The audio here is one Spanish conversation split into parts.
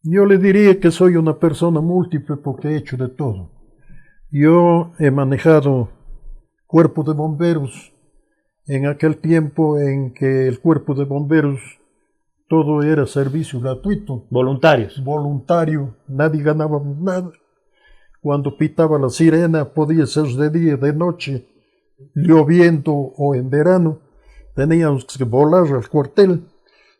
Yo le diría que soy una persona múltiple porque he hecho de todo. Yo he manejado cuerpo de bomberos en aquel tiempo en que el cuerpo de bomberos todo era servicio gratuito. Voluntarios. Voluntario, nadie ganaba nada. Cuando pitaba la sirena podía ser de día, de noche, lloviendo o en verano. Teníamos que volar al cuartel.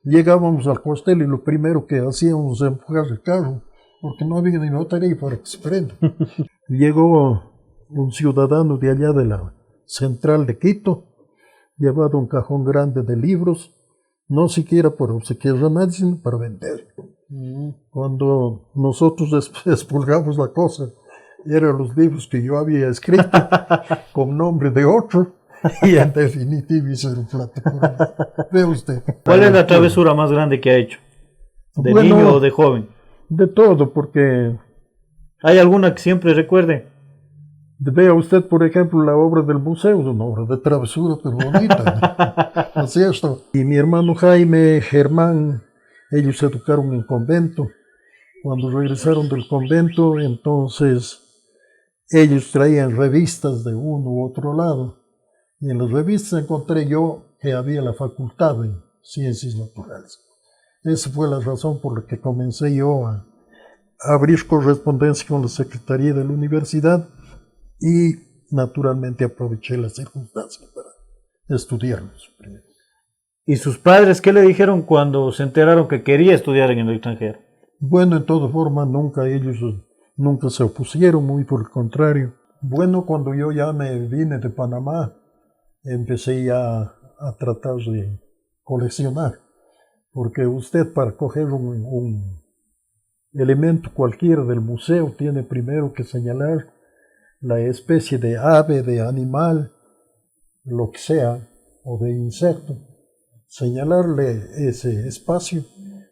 Llegábamos al cuartel y lo primero que hacíamos era empujar el carro, porque no había ni batería para que se prenda. Llegó un ciudadano de allá de la central de Quito, llevado un cajón grande de libros, no siquiera por obsequiar a nadie, sino para vender. Cuando nosotros expulgamos la cosa, eran los libros que yo había escrito con nombre de otro, y en definitiva hice el plato por ahí. Ve usted. ¿Cuál es la travesura más grande que ha hecho? ¿De Bueno, niño o de joven? De todo, porque ¿Hay alguna que siempre recuerde? vea usted, por ejemplo, la obra del museo, es una obra de travesura, pero bonita, ¿no es cierto? Y mi hermano Jaime, Germán, ellos se educaron en convento. Cuando regresaron del convento, entonces ellos traían revistas de uno u otro lado. Y en las revistas encontré yo que había la facultad de ciencias naturales. Esa fue la razón por la que comencé yo a abrir correspondencia con la Secretaría de la Universidad y naturalmente aproveché las circunstancias para estudiarlos. ¿Y sus padres qué le dijeron cuando se enteraron que quería estudiar en el extranjero? Bueno, en toda forma, ellos nunca se opusieron, muy por el contrario. Bueno, cuando yo ya me vine de Panamá, empecé ya a tratar de coleccionar, porque usted para coger un elemento cualquiera del museo tiene primero que señalar la especie de ave, de animal, lo que sea, o de insecto, señalarle ese espacio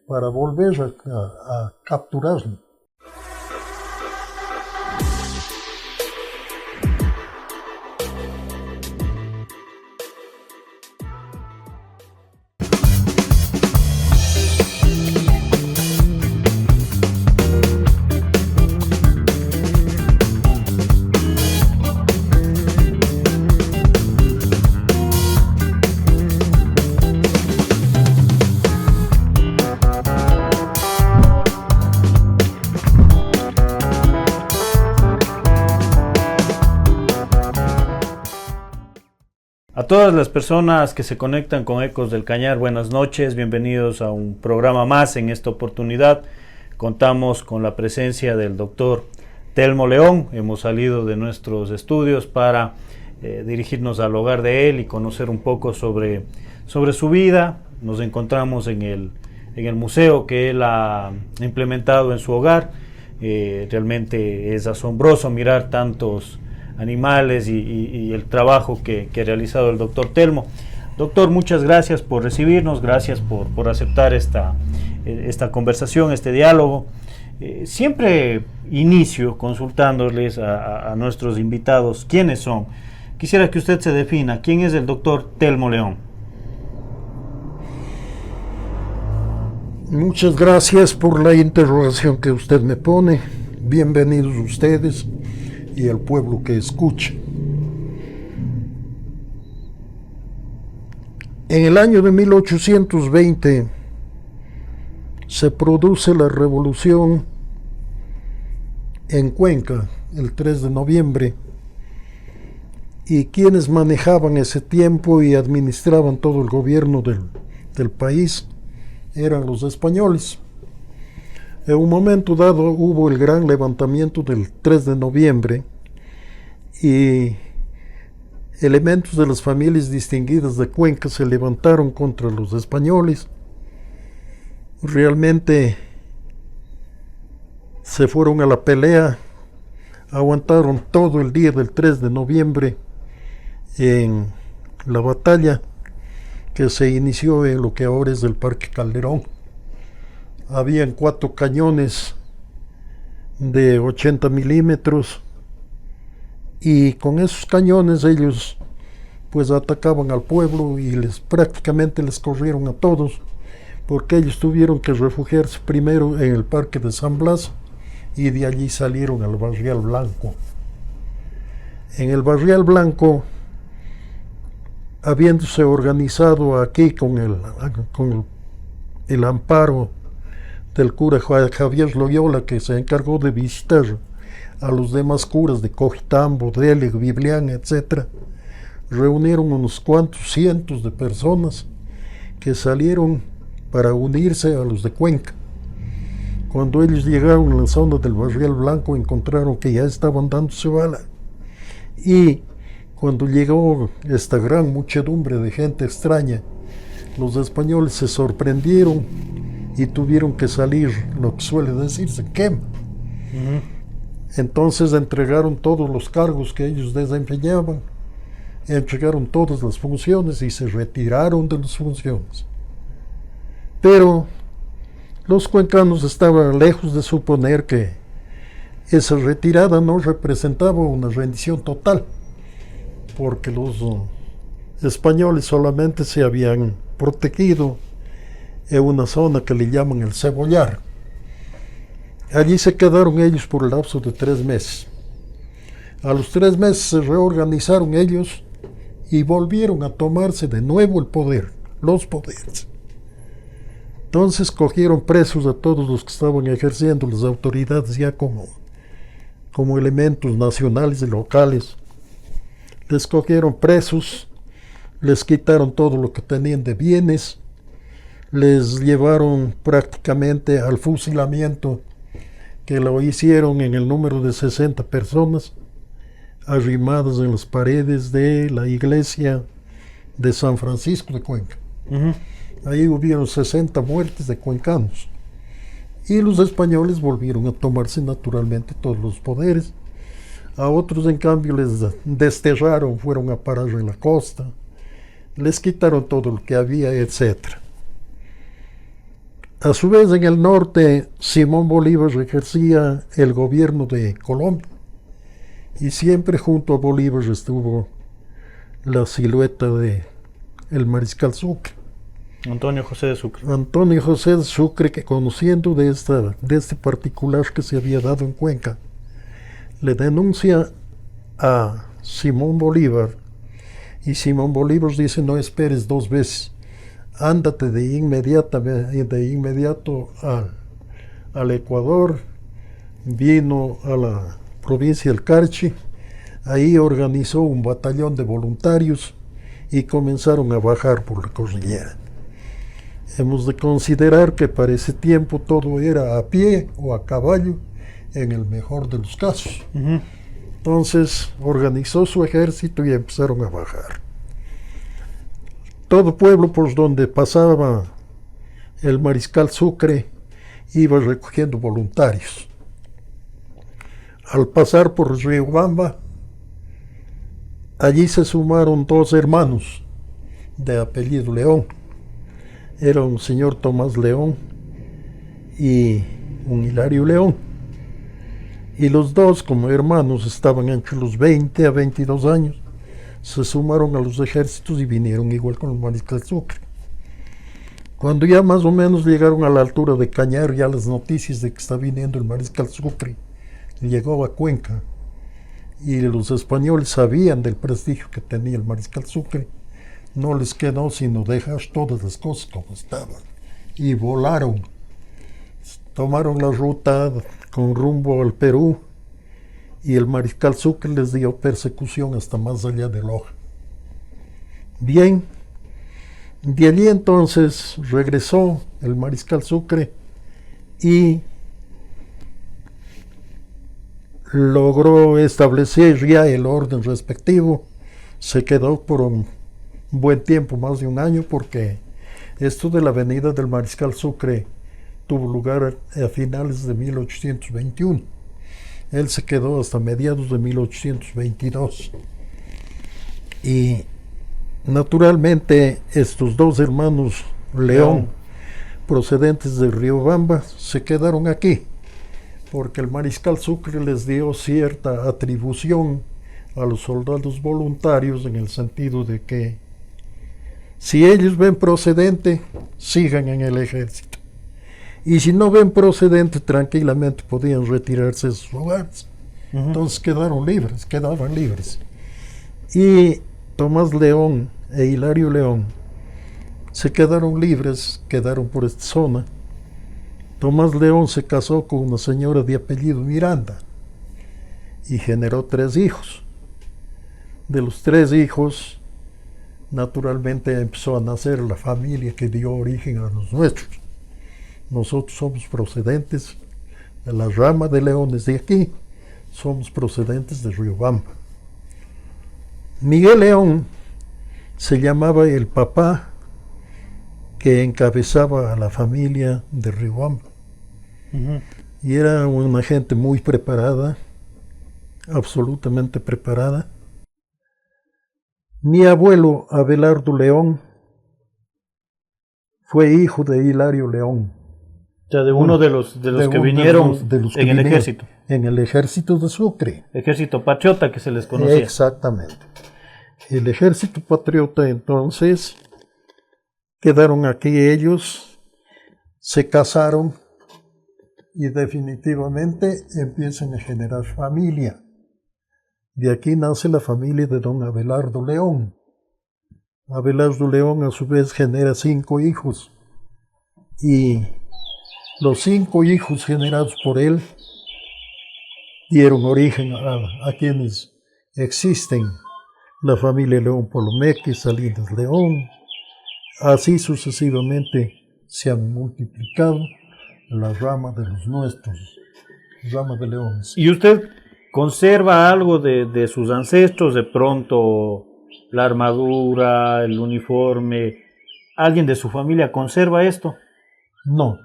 para volver a capturarlo. A todas las personas que se conectan con Ecos del Cañar, buenas noches, bienvenidos a un programa más. En esta oportunidad contamos con la presencia del doctor Telmo León. Hemos salido de nuestros estudios para dirigirnos al hogar de él y conocer un poco sobre su vida. Nos encontramos en el museo que él ha implementado en su hogar. Realmente es asombroso mirar tantos animales y el trabajo que ha realizado el doctor Telmo. Doctor, muchas gracias por recibirnos, gracias por aceptar esta conversación, este diálogo. Siempre inicio consultándoles a nuestros invitados quiénes son. Quisiera que usted se defina. ¿Quién es el doctor Telmo León? Muchas gracias por la interrogación que usted me pone. Bienvenidos ustedes y el pueblo que escucha. En el año de 1820 se produce la revolución en Cuenca, el 3 de noviembre, y quienes manejaban ese tiempo y administraban todo el gobierno del país eran los españoles. En un momento dado hubo el gran levantamiento del 3 de noviembre y elementos de las familias distinguidas de Cuenca se levantaron contra los españoles. Realmente se fueron a la pelea, aguantaron todo el día del 3 de noviembre en la batalla que se inició en lo que ahora es el Parque Calderón. Habían 4 cañones de 80 milímetros y con esos cañones ellos pues atacaban al pueblo y prácticamente les corrieron a todos, porque ellos tuvieron que refugiarse primero en el Parque de San Blas y de allí salieron al Barrial Blanco. En el Barrial Blanco, habiéndose organizado aquí con el amparo del cura Javier Loyola, que se encargó de visitar a los demás curas de Cojitambo, Dele, Biblián, etc., reunieron unos cuantos cientos de personas que salieron para unirse a los de Cuenca. Cuando ellos llegaron a la zona del Barrial Blanco, encontraron que ya estaban dándose bala. Y cuando llegó esta gran muchedumbre de gente extraña, los españoles se sorprendieron y tuvieron que salir, lo que suele decirse, quema. Entonces entregaron todos los cargos que ellos desempeñaban, entregaron todas las funciones y se retiraron de las funciones. Pero los cuencanos estaban lejos de suponer que esa retirada no representaba una rendición total, porque los españoles solamente se habían protegido en una zona que le llaman el Cebollar. Allí se quedaron ellos por el lapso de 3 meses. A los 3 meses se reorganizaron ellos y volvieron a tomarse de nuevo el poder, los poderes. Entonces cogieron presos a todos los que estaban ejerciendo las autoridades ya como elementos nacionales y locales. Les cogieron presos, les quitaron todo lo que tenían de bienes, les llevaron prácticamente al fusilamiento, que lo hicieron en el número de 60 personas, arrimadas en las paredes de la iglesia de San Francisco de Cuenca. Ahí hubieron 60 muertes de cuencanos. Y los españoles volvieron a tomarse naturalmente todos los poderes. A otros, en cambio, les desterraron, fueron a parar en la costa, les quitaron todo lo que había, etc. A su vez, en el norte, Simón Bolívar ejercía el gobierno de Colombia, y siempre junto a Bolívar estuvo la silueta de el mariscal Sucre. Antonio José de Sucre. Antonio José de Sucre, que conociendo de este particular que se había dado en Cuenca, le denuncia a Simón Bolívar, y Simón Bolívar dice: no esperes 2 veces, ándate de inmediato al Ecuador. Vino a la provincia del Carchi, ahí organizó un batallón de voluntarios y comenzaron a bajar por la cordillera. Hemos de considerar que para ese tiempo todo era a pie o a caballo, en el mejor de los casos. Entonces organizó su ejército y empezaron a bajar. Todo pueblo por donde pasaba el mariscal Sucre iba recogiendo voluntarios. Al pasar por Riobamba, allí se sumaron 2 hermanos de apellido León. Era un señor Tomás León y un Hilario León. Y los 2, como hermanos, estaban entre los 20 a 22 años. Se sumaron a los ejércitos y vinieron igual con el mariscal Sucre. Cuando ya más o menos llegaron a la altura de Cañar, ya las noticias de que está viniendo el mariscal Sucre llegó a Cuenca, y los españoles sabían del prestigio que tenía el mariscal Sucre. No les quedó sino dejar todas las cosas como estaban y volaron. Tomaron la ruta con rumbo al Perú, y el mariscal Sucre les dio persecución hasta más allá de Loja. Bien, de allí entonces regresó el mariscal Sucre y logró establecer ya el orden respectivo. Se quedó por un buen tiempo, más de un año, porque esto de la venida del mariscal Sucre tuvo lugar a finales de 1821. Él se quedó hasta mediados de 1822. Y naturalmente estos 2 hermanos León, procedentes de Riobamba, se quedaron aquí, porque el mariscal Sucre les dio cierta atribución a los soldados voluntarios, en el sentido de que si ellos ven procedente, sigan en el ejército. Y si no ven procedente, tranquilamente podían retirarse de sus hogares. Entonces quedaban libres. Y Tomás León e Hilario León se quedaron libres, quedaron por esta zona. Tomás León se casó con una señora de apellido Miranda y generó 3 hijos. De los 3 hijos, naturalmente empezó a nacer la familia que dio origen a los nuestros. Nosotros somos procedentes de la rama de Leones de aquí, somos procedentes de Riobamba. Miguel León se llamaba el papá que encabezaba a la familia de Riobamba. Y era una gente muy preparada, absolutamente preparada. Mi abuelo Abelardo León fue hijo de Hilario León. O sea, de uno de los que vinieron en el ejército. En el ejército de Sucre. Ejército patriota que se les conocía. Exactamente. El ejército patriota, entonces, quedaron aquí ellos, se casaron y definitivamente empiezan a generar familia. De aquí nace la familia de don Abelardo León. Abelardo León a su vez genera 5 hijos y los 5 hijos generados por él dieron origen a quienes existen. La familia León Polomeque, Salinas León, así sucesivamente se han multiplicado la rama de los nuestros, rama de leones. ¿Y usted conserva algo de sus ancestros? De pronto, la armadura, el uniforme, ¿alguien de su familia conserva esto? No,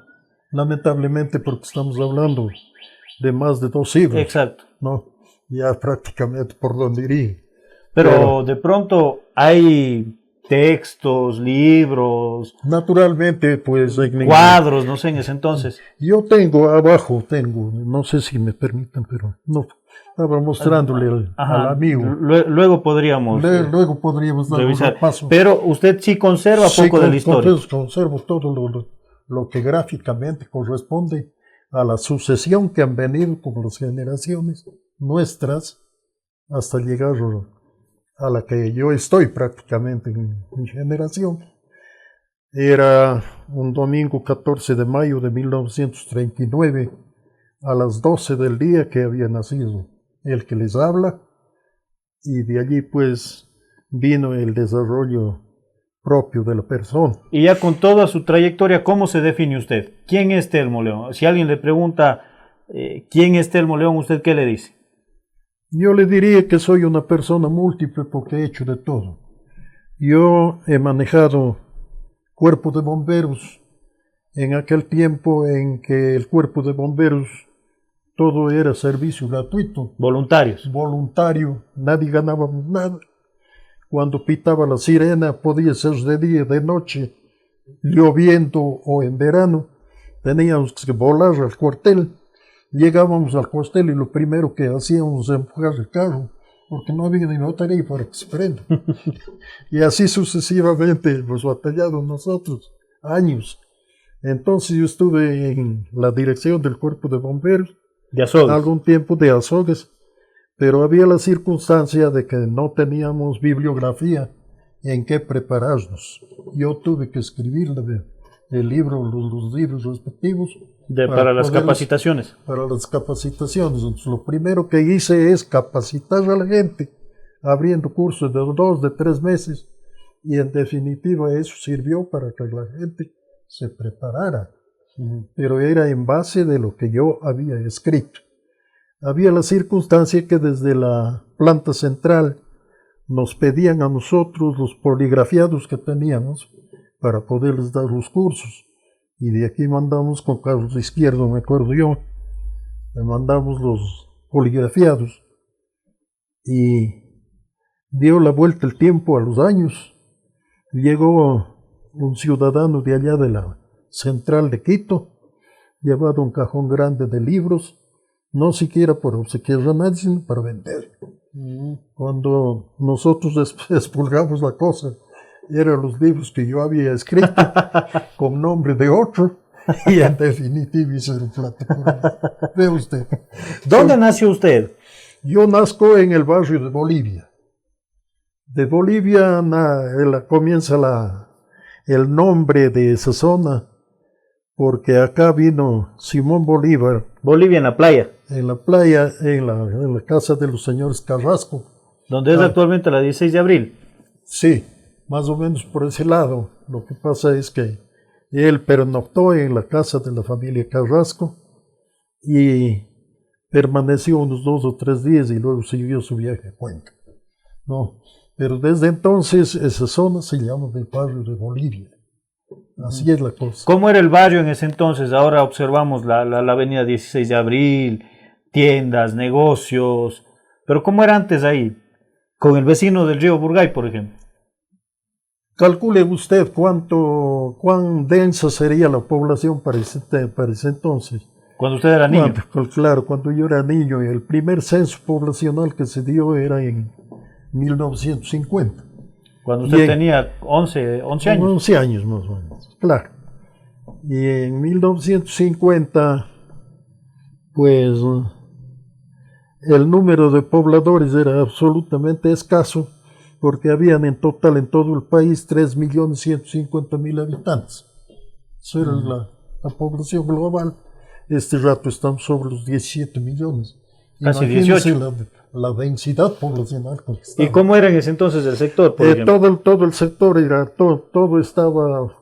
lamentablemente, porque estamos hablando de más de 2 siglos. Exacto. No, ya prácticamente por donde iría. Pero de pronto hay textos, libros, naturalmente, pues cuadros, no sé, en ese entonces. Yo tengo, no sé si me permiten, pero no, estaba mostrándole al amigo. Luego podríamos dar revisar. Un paso. Pero usted sí conserva poco de la historia. Conservo todo lo que gráficamente corresponde a la sucesión que han venido con las generaciones nuestras hasta llegar a la que yo estoy prácticamente en mi generación. Era un domingo 14 de mayo de 1939, a las 12 del día que había nacido el que les habla, y de allí pues vino el desarrollo propio de la persona. Y ya con toda su trayectoria, ¿cómo se define usted? ¿Quién es Telmo León? Si alguien le pregunta quién es Telmo León, ¿usted qué le dice? Yo le diría que soy una persona múltiple porque he hecho de todo. Yo he manejado cuerpo de bomberos en aquel tiempo en que el cuerpo de bomberos todo era servicio gratuito. Voluntarios. Voluntario, nadie ganaba nada. Cuando pitaba la sirena, podía ser de día, de noche, lloviendo o en verano, teníamos que volar al cuartel. Llegábamos al cuartel y lo primero que hacíamos era empujar el carro, porque no había ni batería para que se prenda. Y así sucesivamente hemos batallado nosotros, años. Entonces yo estuve en la dirección del cuerpo de bomberos, de Azogues. Algún tiempo de Azogues, pero había la circunstancia de que no teníamos bibliografía en qué prepararnos. Yo tuve que escribir el libro, los libros respectivos. Para las capacitaciones. Para las capacitaciones. Entonces, lo primero que hice es capacitar a la gente, abriendo cursos de 2, de 3 meses, y en definitiva eso sirvió para que la gente se preparara. Pero era en base de lo que yo había escrito. Había la circunstancia que desde la planta central nos pedían a nosotros los poligrafiados que teníamos para poderles dar los cursos. Y de aquí mandamos con Carlos Izquierdo, me acuerdo yo, le mandamos los poligrafiados. Y dio la vuelta el tiempo a los años. Llegó un ciudadano de allá de la central de Quito, llevado un cajón grande de libros, no siquiera por obsequiar a nadie, sino para vender. Cuando nosotros expulgamos la cosa eran los libros que yo había escrito con nombre de otro y en definitiva hice el plato. Ve usted. ¿Dónde nació usted? Yo nazco en el barrio de Bolivia. De Bolivia comienza el nombre de esa zona, porque acá vino Simón Bolívar. Bolivia en la playa. En la playa, en la casa de los señores Carrasco. Donde es actualmente la 16 de abril. Sí, más o menos por ese lado. Lo que pasa es que él pernoctó en la casa de la familia Carrasco y permaneció unos 2 o 3 días y luego siguió su viaje a Cuenca. No, pero desde entonces esa zona se llama del barrio de Bolivia. Así es la cosa. ¿Cómo era el barrio en ese entonces? Ahora observamos la avenida 16 de abril, tiendas, negocios, pero ¿cómo era antes ahí? Con el vecino del río Burgay, por ejemplo. Calcule usted cuán densa sería la población para ese entonces. Cuando usted era niño. Claro, cuando yo era niño. El primer censo poblacional que se dio era en 1950. Cuando usted tenía 11 años. 11 años más o menos, claro. Y en 1950, pues, el número de pobladores era absolutamente escaso, porque habían en total en todo el país 3.150.000 habitantes. Esa era la población global. Este rato estamos sobre los 17 millones. Casi Imagínense 18. La densidad poblacional. ¿Y cómo era en ese entonces el sector, por ejemplo? Todo el sector todo estaba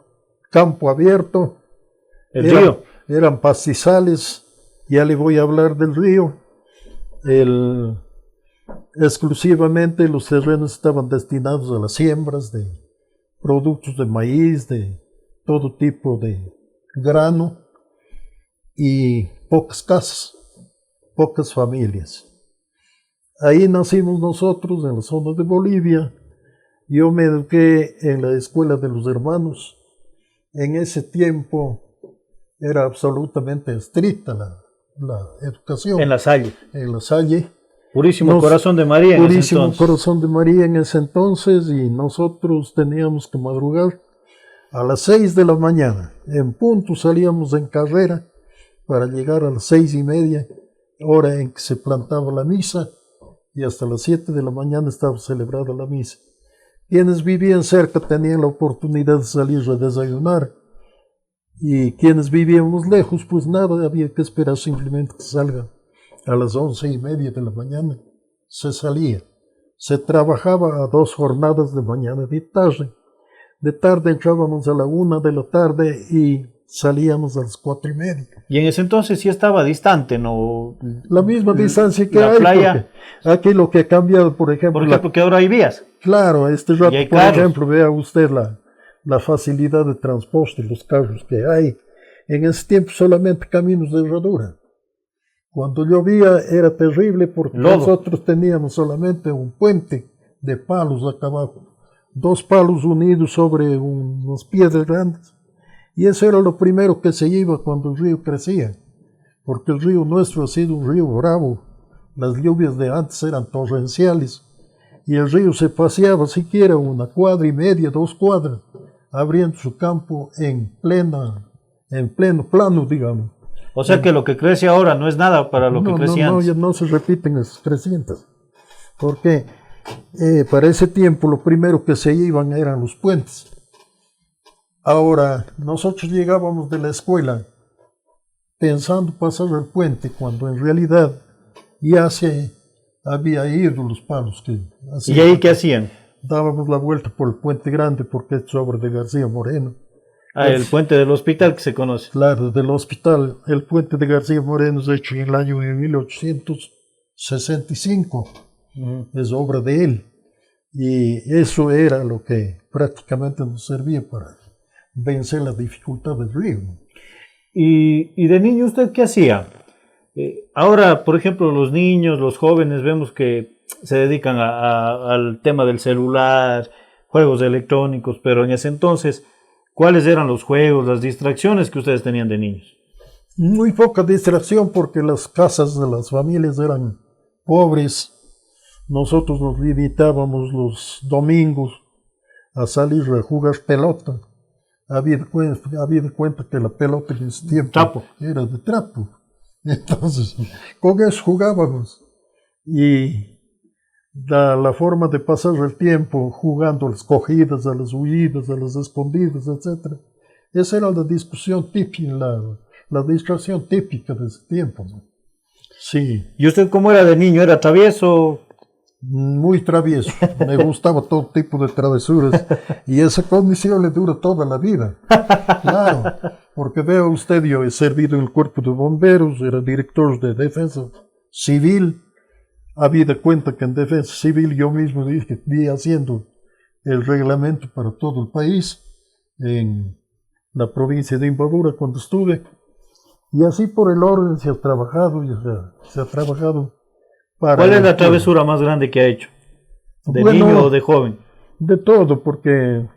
campo abierto. ¿El río? Eran pastizales. Ya le voy a hablar del río. Exclusivamente los terrenos estaban destinados a las siembras de productos de maíz, de todo tipo de grano, y pocas casas, pocas familias. Ahí nacimos nosotros, en la zona de Bolivia. Yo me eduqué en la escuela de los hermanos. En ese tiempo era absolutamente estricta la educación. En La Salle. En La Salle. Purísimo Corazón de María en ese entonces. Purísimo Corazón de María en ese entonces, y nosotros teníamos que madrugar a las 6 de la mañana. En punto salíamos en carrera para llegar a las 6:30, hora en que se plantaba la misa, y hasta las 7 de la mañana estaba celebrada la misa. Quienes vivían cerca tenían la oportunidad de salir a desayunar, y quienes vivíamos lejos, pues nada, había que esperar simplemente que salga. A las 11:30 de la mañana se salía. Se trabajaba a 2 jornadas de mañana y de tarde. De tarde entrábamos a la 1 de la tarde y salíamos a las 4:30. Y en ese entonces sí estaba distante, ¿no? La misma distancia que la hay. Playa. Aquí lo que ha cambiado, por ejemplo. Que ahora hay vías. Claro, este rato, por carros. ejemplo, vea usted la facilidad de transporte, los carros que hay. En ese tiempo solamente caminos de herradura. Cuando llovía era terrible porque nosotros teníamos solamente un puente de palos acá abajo. 2 palos unidos sobre unas piedras grandes. Y eso era lo primero que se iba cuando el río crecía. Porque el río nuestro ha sido un río bravo. Las lluvias de antes eran torrenciales. Y el río se paseaba siquiera 1,5 cuadras, 2 cuadras, abriendo su campo en pleno plano, digamos. O sea que lo que crece ahora no es nada para lo que crecía antes. Ya no se repiten esas crecientes. Porque para ese tiempo lo primero que se iban eran los puentes. Ahora, nosotros llegábamos de la escuela pensando pasar el puente, cuando en realidad ya se había ido los palos que hacían. ¿Y ahí qué hacían? Dábamos la vuelta por el puente grande, porque es obra de García Moreno. El puente del hospital que se conoce. Claro, del hospital. El puente de García Moreno es hecho en el año de 1865. Es obra de él. Y eso era lo que prácticamente nos servía para vencer la dificultad del río. ¿Y de niño usted qué hacía? Ahora, por ejemplo, los niños, los jóvenes, vemos que se dedican al tema del celular, juegos electrónicos, pero en ese entonces, ¿cuáles eran los juegos, las distracciones que ustedes tenían de niños? Muy poca distracción, porque las casas de las familias eran pobres. Nosotros nos limitábamos los domingos a salir a jugar pelota. Había cuenta que la pelota en ese tiempo Trapo. era de trapo. Entonces, con eso jugábamos. Y la forma de pasar el tiempo jugando a las cogidas, a las huidas, a las escondidas, etc. Esa era la discusión típica, la distracción típica de ese tiempo, ¿no? Sí. ¿Y usted cómo era de niño? ¿Era travieso? Muy travieso, me gustaba todo tipo de travesuras y esa condición le dura toda la vida. Claro, porque vea usted, yo he servido en el cuerpo de bomberos, era director de defensa civil. Habida cuenta que en defensa civil yo mismo vi haciendo el reglamento para todo el país en la provincia de Imbabura cuando estuve. Y así por el orden se ha trabajado, se ha trabajado para... ¿Cuál es la travesura más grande que ha hecho? ¿De Bueno, niño o de joven? De todo, porque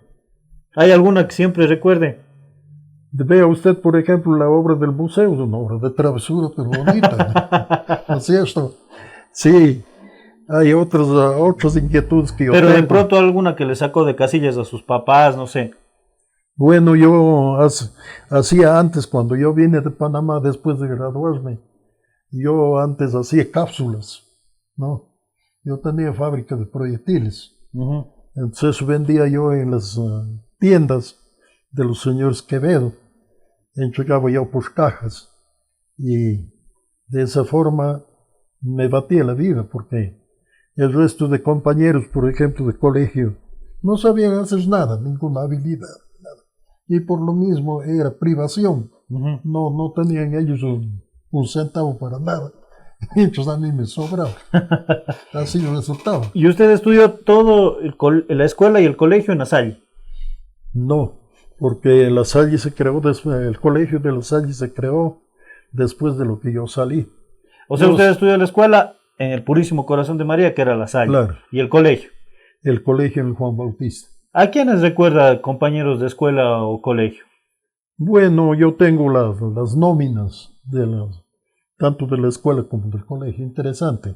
¿Hay alguna que siempre recuerde? vea usted, por ejemplo, la obra del museo, es una obra de travesura, pero bonita, ¿no es cierto? Sí, hay otras inquietudes que yo Pero de tengo. pronto alguna que le sacó de casillas a sus papás, no sé. Bueno, yo hacía antes, cuando yo vine de Panamá después de graduarme, yo antes hacía cápsulas, ¿no? Yo tenía fábrica de proyectiles. Ujú. Entonces vendía yo en las tiendas de los señores Quevedo, entregaba yo por cajas y de esa forma me batía la vida porque el resto de compañeros, por ejemplo, de colegio, no sabían hacer nada, ninguna habilidad, nada. Y por lo mismo era privación, Ujú. no tenían ellos un centavo para nada. Entonces a mí me sobraba. Así resultaba. ¿Y usted estudió todo la escuela y el colegio en La Salle? No, porque La Salle se creó después, el colegio de La Salle se creó después de lo que yo salí. O sea, usted estudió la escuela en el Purísimo Corazón de María, que era La Salle. Claro. Y el colegio. El colegio en el Juan Bautista. ¿A quiénes recuerda compañeros de escuela o colegio? Bueno, yo tengo las nóminas tanto de la escuela como del colegio. Interesante.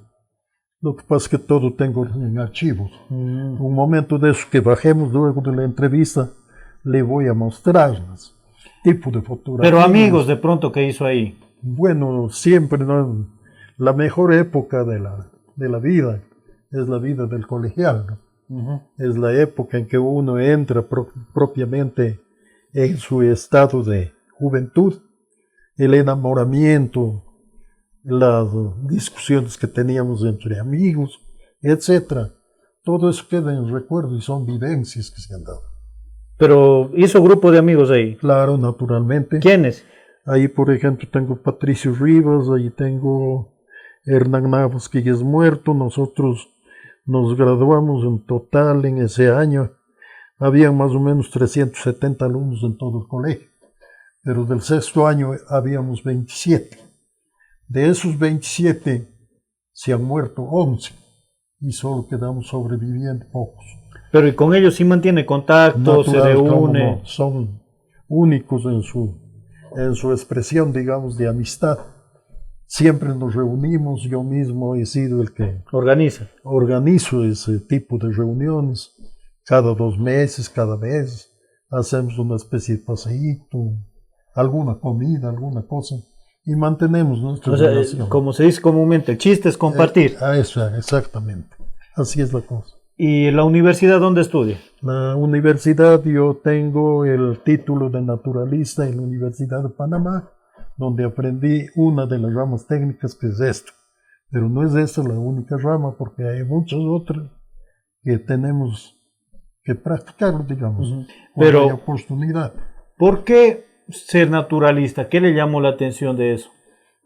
Lo que pasa es que todo tengo en archivos. Un momento de eso que bajemos luego de la entrevista, le voy a mostrarlas. Tipo de fotografías. Pero amigos de pronto, ¿qué hizo ahí? Bueno, siempre, ¿no? La mejor época de la vida es la vida del colegial, ¿no? Ujú. Es la época en que uno entra propiamente en su estado de juventud, el enamoramiento, las discusiones que teníamos entre amigos, etc. Todo eso queda en recuerdo y son vivencias que se han dado. Pero hizo grupo de amigos ahí. Claro, naturalmente. ¿Quiénes? Ahí, por ejemplo, tengo Patricio Rivas, ahí tengo Hernán Navas, que ya es muerto. Nosotros nos graduamos en total en ese año. Había más o menos 370 alumnos en todo el colegio, pero del sexto año habíamos 27. De esos 27 se han muerto 11 y solo quedamos sobreviviendo pocos. Pero ¿y con ellos sí mantiene contacto, se Natural, cómo reúne? no, son únicos en su expresión, digamos, de amistad. Siempre nos reunimos, yo mismo he sido el que Organiza. organizo ese tipo de reuniones. Cada 2 meses, cada mes, hacemos una especie de paseíto, alguna comida, alguna cosa, y mantenemos nuestra O sea, relación. como se dice comúnmente, el chiste es compartir. Eso, exactamente. Así es la cosa. ¿Y la universidad dónde estudia? La universidad, yo tengo el título de naturalista en la Universidad de Panamá, donde aprendí una de las ramas técnicas que es esto. Pero no es esta la única rama, porque hay muchas otras que tenemos que practicarlo, digamos, Pero, cuando hay oportunidad. ¿por qué ser naturalista? ¿Qué le llamó la atención de eso?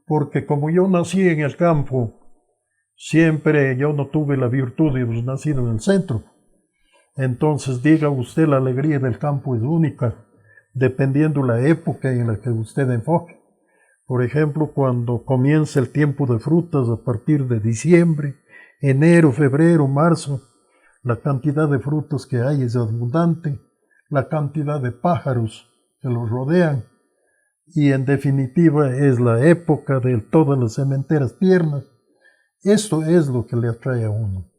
Porque como yo nací en el campo, siempre yo no tuve la virtud de haber nacido en el centro. Entonces, diga usted, la alegría del campo es única, dependiendo la época en la que usted enfoque. Por ejemplo, cuando comienza el tiempo de frutas a partir de diciembre, enero, febrero, marzo, la cantidad de frutas que hay es abundante, la cantidad de pájaros que los rodean, y en definitiva es la época de todas las sementeras tiernas. Esto es lo que le atrae a uno.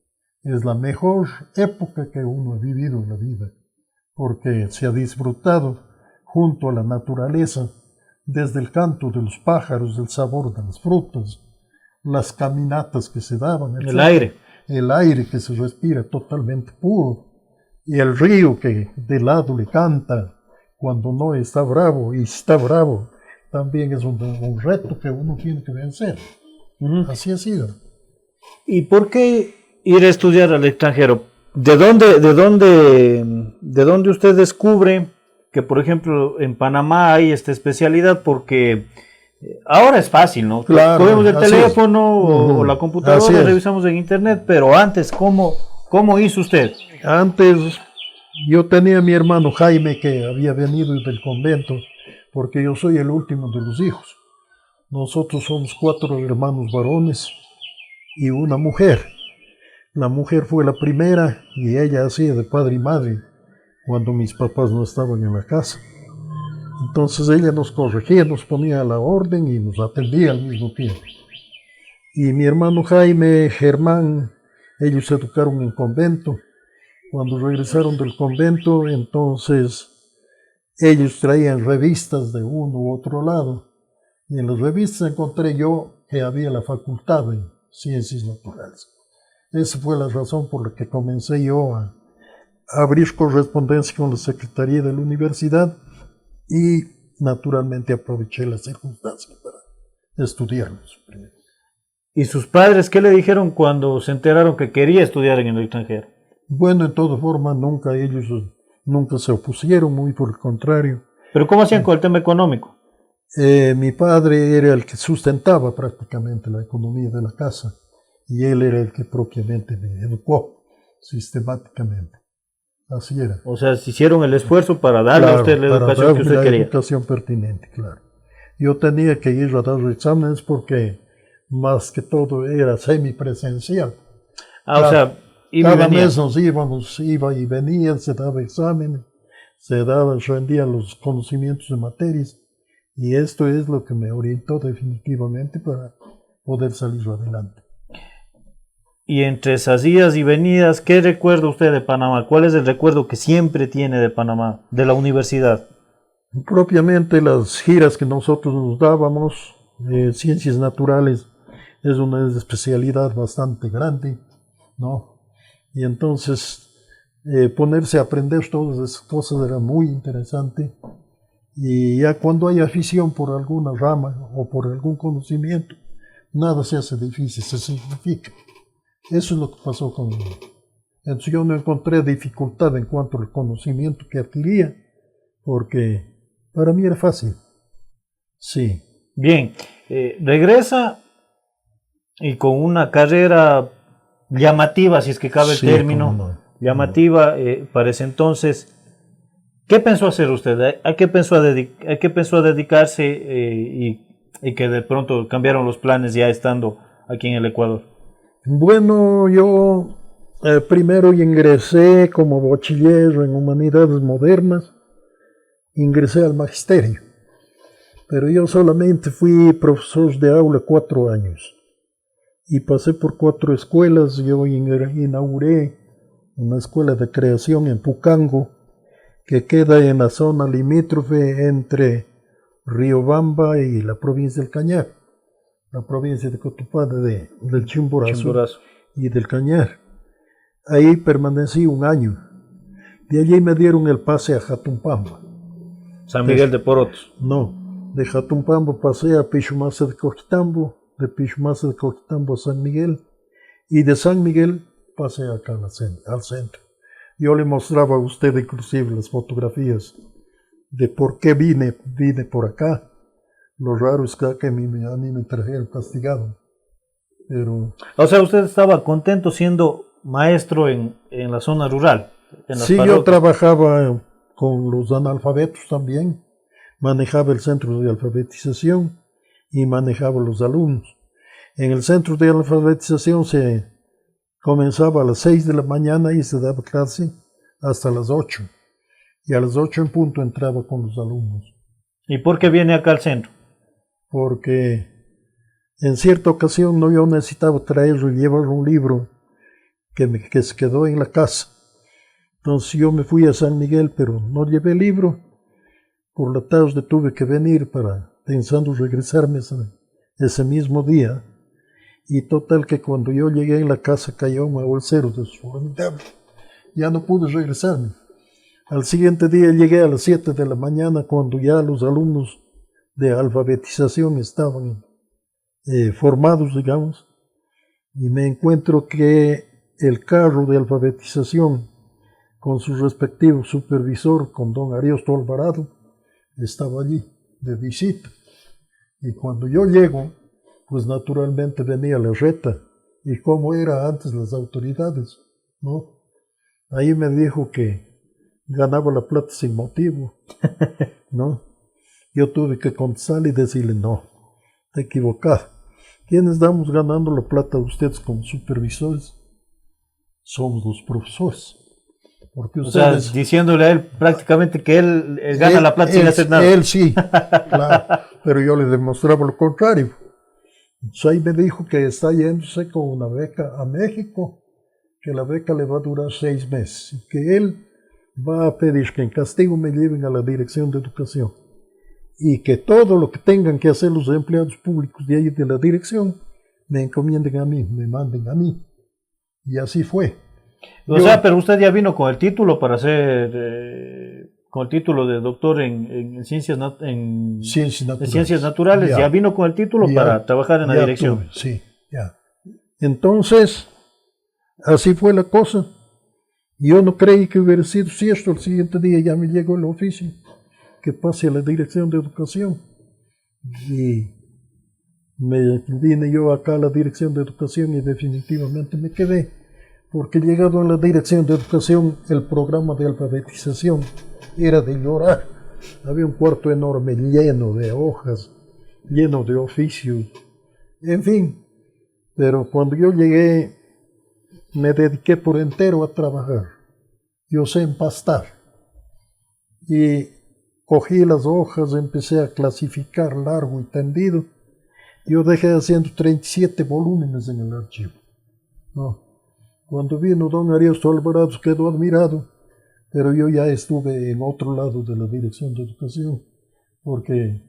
Es la mejor época que uno ha vivido en la vida. porque se ha disfrutado junto a la naturaleza, desde el canto de los pájaros, el sabor de las frutas, las caminatas que se daban, etc. El aire que se respira totalmente puro, y el río que de lado le canta cuando no está bravo, y está bravo, también es un reto que uno tiene que vencer. Así ha sido. ¿Y por qué ir a estudiar al extranjero? ¿De dónde usted descubre que, por ejemplo, en Panamá hay esta especialidad? Porque ahora es fácil, ¿no? Claro, cogemos el teléfono o la computadora, revisamos en internet, pero antes, ¿cómo hizo usted? Antes yo tenía a mi hermano Jaime, que había venido del convento, porque yo soy el último de los hijos. Nosotros somos 4 hermanos varones y una mujer. La mujer fue la primera y ella hacía de padre y madre cuando mis papás no estaban en la casa. Entonces ella nos corregía, nos ponía a la orden y nos atendía al mismo tiempo. Y mi hermano Jaime, Germán, ellos se educaron en convento. Cuando regresaron del convento, entonces ellos traían revistas de uno u otro lado. Y en las revistas encontré yo que había la facultad de Ciencias Naturales. Esa fue la razón por la que comencé yo a abrir correspondencia con la Secretaría de la Universidad y naturalmente aproveché las circunstancias para estudiarlos. ¿Y sus padres qué le dijeron cuando se enteraron que quería estudiar en el extranjero? Bueno, en toda forma, ellos nunca se opusieron, muy por el contrario. ¿Pero cómo hacían con el tema económico? Mi padre era el que sustentaba prácticamente la economía de la casa y él era el que propiamente me educó sistemáticamente. Así era. O sea, se hicieron el esfuerzo para darle a usted la educación que usted quería. La educación pertinente, claro. Yo tenía que ir a dar exámenes porque más que todo era semipresencial. O sea, cada mes nos íbamos, iba y venía, se daba exámenes, se rendían los conocimientos de materias. Y esto es lo que me orientó definitivamente para poder salir adelante. Y entre esas idas y venidas, ¿qué recuerda usted de Panamá? ¿Cuál es el recuerdo que siempre tiene de Panamá, de la universidad? Propiamente las giras que nosotros nos dábamos, ciencias naturales, es una especialidad bastante grande, ¿no? Y entonces ponerse a aprender todas esas cosas era muy interesante. Y ya cuando hay afición por alguna rama o por algún conocimiento, nada se hace difícil, se simplifica. Eso es lo que pasó conmigo. Entonces yo no encontré dificultad en cuanto al conocimiento que adquiría, porque para mí era fácil. Sí. Bien, regresa y con una carrera llamativa, si es que cabe el término, llamativa para ese entonces. ¿Qué pensó hacer usted? ¿A qué pensó a dedicarse y que de pronto cambiaron los planes ya estando aquí en el Ecuador? Bueno, yo primero ingresé como bachiller en Humanidades Modernas, ingresé al magisterio, pero yo solamente fui profesor de aula 4 años y pasé por 4 escuelas. Yo inauguré una escuela de creación en Pucango, que queda en la zona limítrofe entre Riobamba y la provincia del Cañar, la provincia de Cotopaxi, del Chimborazo y del Cañar. Ahí permanecí 1 año. De allí me dieron el pase a Jatumpamba. San Miguel de Porotos. No, de Jatumpamba pasé a Pichumasa de Coquitambo, de Pichumasa de Coquitambo a San Miguel, y de San Miguel pasé acá al centro. Yo le mostraba a usted inclusive las fotografías de por qué vine por acá. Lo raro es que a mí me trajeron castigado. Pero... O sea, usted estaba contento siendo maestro en la zona rural. Sí, yo trabajaba con los analfabetos también. Manejaba el centro de alfabetización y manejaba los alumnos. En el centro de alfabetización se comenzaba a las 6 de la mañana y se daba clase hasta las 8. Y a las 8 en punto entraba con los alumnos. ¿Y por qué viene acá al centro? Porque en cierta ocasión yo necesitaba traer y llevar un libro que se quedó en la casa. Entonces yo me fui a San Miguel, pero no llevé libro. Por la tarde tuve que venir pensando regresarme ese mismo día. Y total que cuando yo llegué en la casa cayó un aguacero formidable. Ya no pude regresarme. Al siguiente día llegué a las 7 de la mañana cuando ya los alumnos de alfabetización estaban formados, digamos, y me encuentro que el carro de alfabetización con su respectivo supervisor, con don Ariosto Alvarado, estaba allí de visita. Y cuando yo llego, pues naturalmente venía la reta. ¿Y cómo era antes las autoridades? ¿No? Ahí me dijo que ganaba la plata sin motivo, ¿no? Yo tuve que contestarle y decirle, no, está equivocado. ¿Quiénes damos ganando la plata a ustedes como supervisores? Somos los profesores. Porque ustedes, o sea, diciéndole a él prácticamente que él gana la plata sin hacer nada. Él sí, claro, pero yo le demostraba lo contrario. Entonces ahí me dijo que está yéndose con una beca a México, que la beca le va a durar 6 meses, y que él va a pedir que en castigo me lleven a la Dirección de Educación, y que todo lo que tengan que hacer los empleados públicos de ahí de la dirección, me encomienden a mí, me manden a mí. Y así fue. O sea, pero usted ya vino con el título para ser, con el título de doctor en ciencias, ciencias naturales, ya vino con el título para trabajar en la dirección. Tuve, sí, ya. Entonces, así fue la cosa. Yo no creí que hubiera sido cierto. El siguiente día ya me llegó el oficio que pase a la Dirección de Educación. Y me vine yo acá a la Dirección de Educación y definitivamente me quedé. Porque llegado a la Dirección de Educación, el programa de alfabetización era de llorar. Había un cuarto enorme lleno de hojas, lleno de oficios, en fin. Pero cuando yo llegué, me dediqué por entero a trabajar. Yo sé empastar. Y cogí las hojas, empecé a clasificar largo y tendido. Yo dejé haciendo 37 volúmenes en el archivo. ¿No? Cuando vino don Ariosto Alvarado quedó admirado, pero yo ya estuve en otro lado de la Dirección de Educación, porque,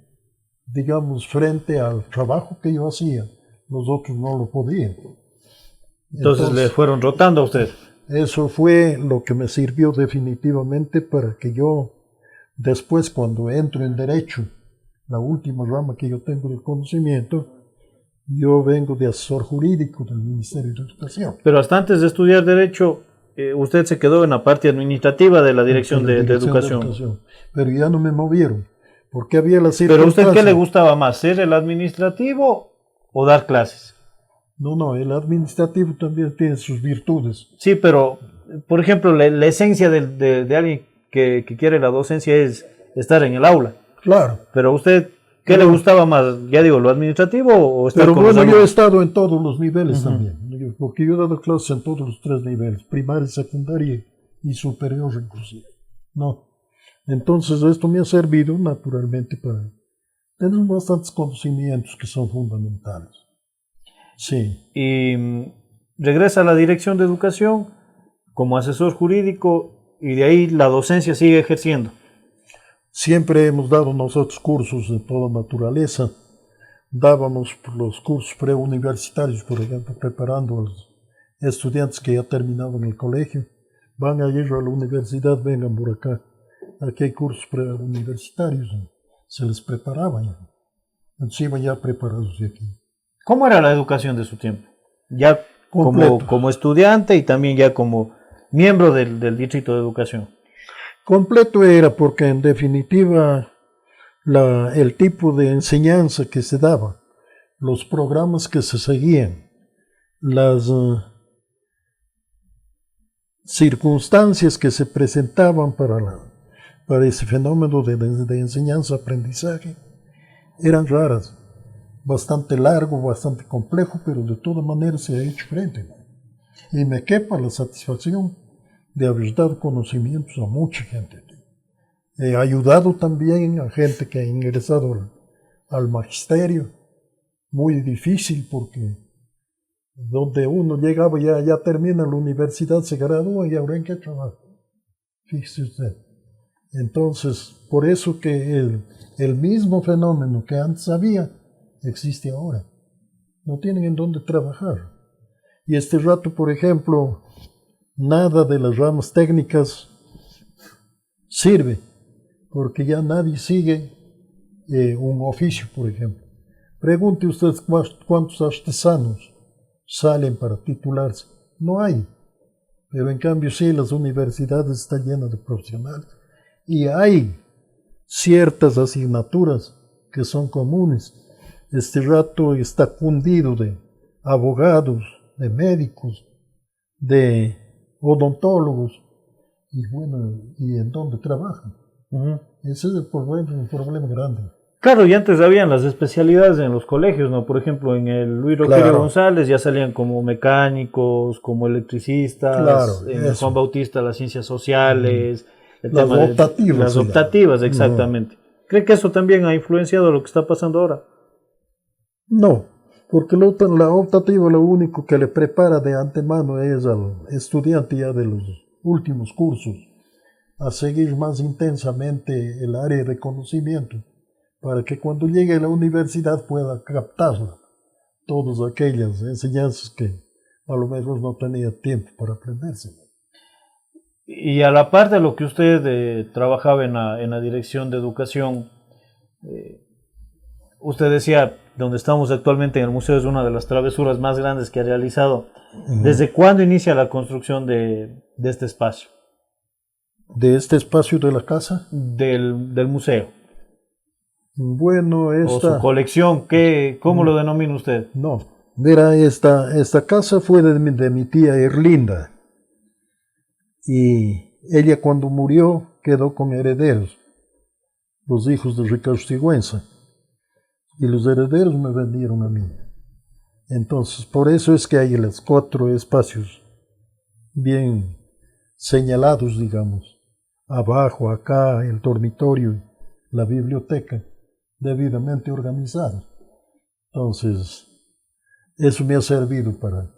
digamos, frente al trabajo que yo hacía, los otros no lo podían. Entonces le fueron rotando a usted. Eso fue lo que me sirvió definitivamente para que yo, después cuando entro en Derecho, la última rama que yo tengo de conocimiento, yo vengo de asesor jurídico del Ministerio de Educación. Pero hasta antes de estudiar Derecho, usted se quedó en la parte administrativa de la Dirección de Educación. Pero ya no me movieron, porque había la circunstancia. ¿Pero a usted qué le gustaba más, ser el administrativo o dar clases? No, el administrativo también tiene sus virtudes. Sí, pero, por ejemplo, la esencia de alguien que quiere la docencia es estar en el aula. Claro. Pero a usted, ¿qué le gustaba más? Ya digo, ¿lo administrativo o estar con los yo he estado en todos los niveles también, porque yo he dado clases en todos los 3 niveles, primaria, secundaria y superior inclusive. No. Entonces esto me ha servido naturalmente para tener bastantes conocimientos que son fundamentales. Sí. Y regresa a la Dirección de Educación como asesor jurídico y de ahí la docencia sigue ejerciendo. Siempre hemos dado nosotros cursos de toda naturaleza. Dábamos los cursos preuniversitarios, por ejemplo, preparando a los estudiantes que ya terminaban el colegio. Van a ir a la universidad, vengan por acá. Aquí hay cursos preuniversitarios. Se les preparaba ya. Entonces iban ya preparados de aquí. ¿Cómo era la educación de su tiempo? Ya como estudiante y también ya como miembro del Distrito de Educación. Completo era porque en definitiva el tipo de enseñanza que se daba, los programas que se seguían, las circunstancias que se presentaban para ese fenómeno de enseñanza-aprendizaje eran raras. Bastante largo, bastante complejo, pero de todas maneras se ha hecho frente. Y me quepa la satisfacción de haber dado conocimientos a mucha gente. He ayudado también a gente que ha ingresado al magisterio. Muy difícil porque donde uno llegaba ya termina la universidad, se gradúa y ahora en qué trabajo. Fíjese usted. Entonces, por eso que el mismo fenómeno que antes había, existe ahora. No tienen en dónde trabajar. Y este rato, por ejemplo, nada de las ramas técnicas sirve, porque ya nadie sigue un oficio, por ejemplo. Pregunte usted cuántos artesanos salen para titularse. No hay. Pero en cambio sí, las universidades están llenas de profesionales. Y hay ciertas asignaturas que son comunes. Este rato está cundido de abogados, de médicos, de odontólogos. Y bueno, ¿y en dónde trabajan? Ese es un problema grande. Claro, y antes habían las especialidades en los colegios, ¿no? Por ejemplo, en el Luis Rogelio González ya salían como mecánicos, como electricistas, en el Juan Bautista las ciencias sociales, el las tema optativas. Las optativas, exactamente. ¿Cree que eso también ha influenciado lo que está pasando ahora? No, porque la optativa lo único que le prepara de antemano es al estudiante ya de los últimos cursos a seguir más intensamente el área de conocimiento, para que cuando llegue a la universidad pueda captarla, todas aquellas enseñanzas que a lo mejor no tenía tiempo para aprenderse. Y a la par de lo que usted trabajaba en la Dirección de Educación, usted decía, donde estamos actualmente en el museo es una de las travesuras más grandes que ha realizado. ¿Desde cuándo inicia la construcción de este espacio? ¿De este espacio de la casa? Del museo. Bueno, o su colección, ¿cómo lo denomina usted? No, mira, esta casa fue de mi tía Erlinda, y ella cuando murió quedó con herederos, los hijos de Ricardo Sigüenza, y los herederos me vendieron a mí. Entonces, por eso es que hay los 4 espacios bien señalados, digamos, abajo, acá, el dormitorio, la biblioteca, debidamente organizada. Entonces, eso me ha servido para